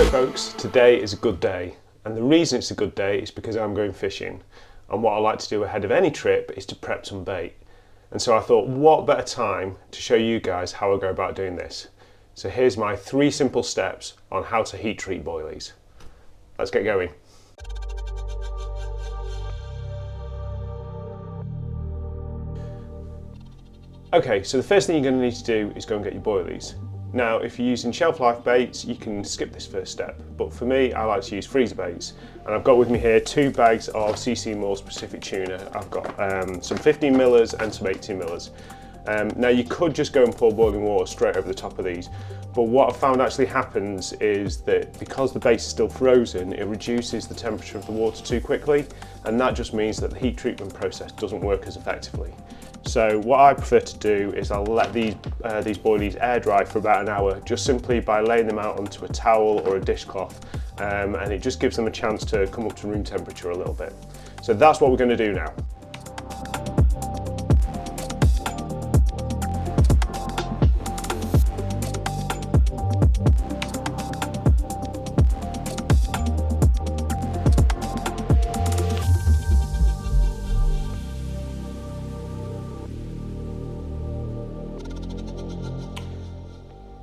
So folks, today is a good day, and the reason it's a good day is because I'm going fishing, and what I like to do ahead of any trip is to prep some bait. And so I thought, what better time to show you guys how I go about doing this. So here's my 3 simple steps on how to heat treat boilies. Let's get going. Okay, so the first thing you're going to need to do is go and get your boilies. Now, if you're using shelf life baits, you can skip this first step, but for me, I like to use freezer baits. And I've got with me here 2 bags of CC Moore's Pacific tuna. I've got some 15 millers and some 18 millers. Now, you could just go and pour boiling water straight over the top of these, but what I've found actually happens is that because the bait is still frozen, it reduces the temperature of the water too quickly, and that just means that the heat treatment process doesn't work as effectively. So what I prefer to do is I'll let these boilies air dry for about an hour, just simply by laying them out onto a towel or a dishcloth, and it just gives them a chance to come up to room temperature a little bit. So that's what we're going to do now.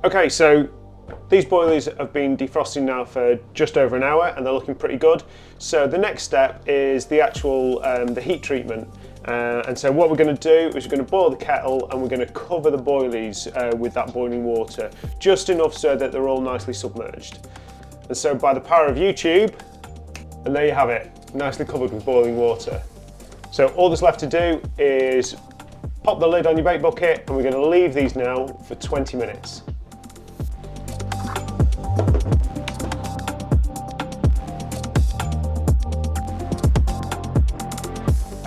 Okay, so these boilies have been defrosting now for just over an hour and they're looking pretty good. So the next step is the actual the heat treatment. And so what we're going to do is we're going to boil the kettle and we're going to cover the boilies with that boiling water, just enough so that they're all nicely submerged. And so by the power of YouTube, and there you have it, nicely covered with boiling water. So all that's left to do is pop the lid on your bait bucket and we're going to leave these now for 20 minutes.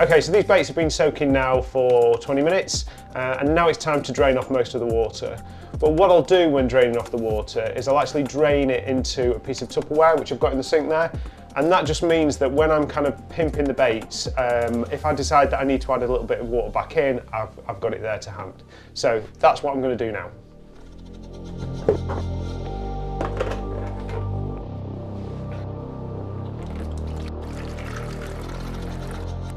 Okay, so these baits have been soaking now for 20 minutes and now it's time to drain off most of the water. But what I'll do when draining off the water is I'll actually drain it into a piece of Tupperware which I've got in the sink there, and that just means that when I'm kind of pimping the baits, if I decide that I need to add a little bit of water back in, I've got it there to hand. So that's what I'm going to do now.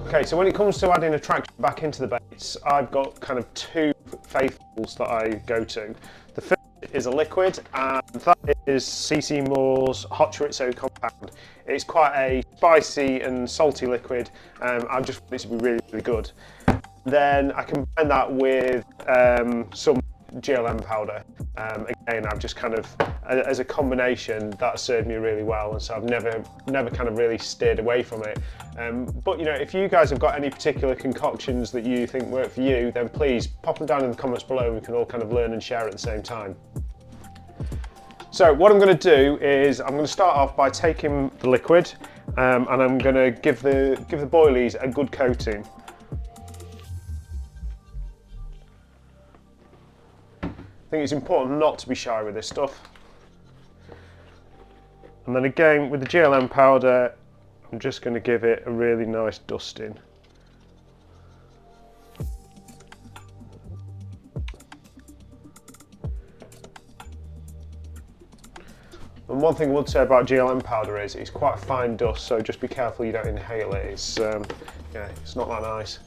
Okay, so when it comes to adding attraction back into the baits, I've got kind of 2 faithfuls that I go to. The first is a liquid, and that is CC Moore's Hot Chorizo Compound. It's quite a spicy and salty liquid. I just want it to be really, really good. Then I combine that with some GLM powder. Again, I've just kind of, as a combination, that served me really well, and so I've never kind of really steered away from it. But you know, if you guys have got any particular concoctions that you think work for you, then please pop them down in the comments below and we can all kind of learn and share at the same time. So what I'm going to do is I'm going to start off by taking the liquid and I'm going to give the boilies a good coating. I think it's important not to be shy with this stuff. And then again with the GLM powder, I'm just going to give it a really nice dusting. And one thing I would say about GLM powder is it's quite a fine dust, so just be careful you don't inhale it. It's yeah, it's not that nice.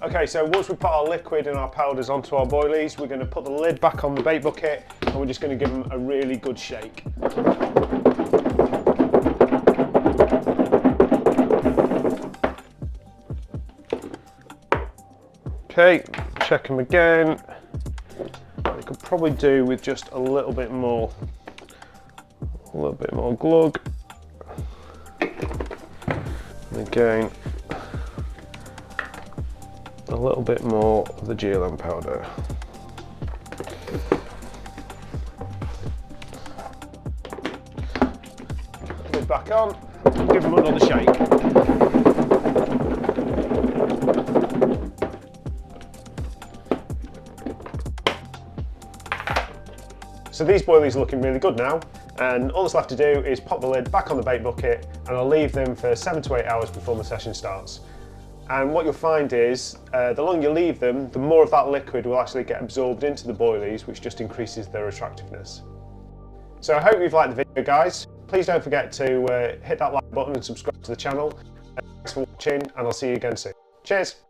Okay, so once we put our liquid and our powders onto our boilies, we're going to put the lid back on the bait bucket and we're just going to give them a really good shake. Okay, check them again. I could probably do with just a little bit more glug. And again, a little bit more of the GLM powder. Lid back on, give them another shake. So these boilies are looking really good now, and all that's left to do is pop the lid back on the bait bucket and I'll leave them for 7 to 8 hours before the session starts. And what you'll find is, the longer you leave them, the more of that liquid will actually get absorbed into the boilies, which just increases their attractiveness. So I hope you've liked the video, guys. Please don't forget to hit that like button and subscribe to the channel. Thanks for watching, and I'll see you again soon. Cheers!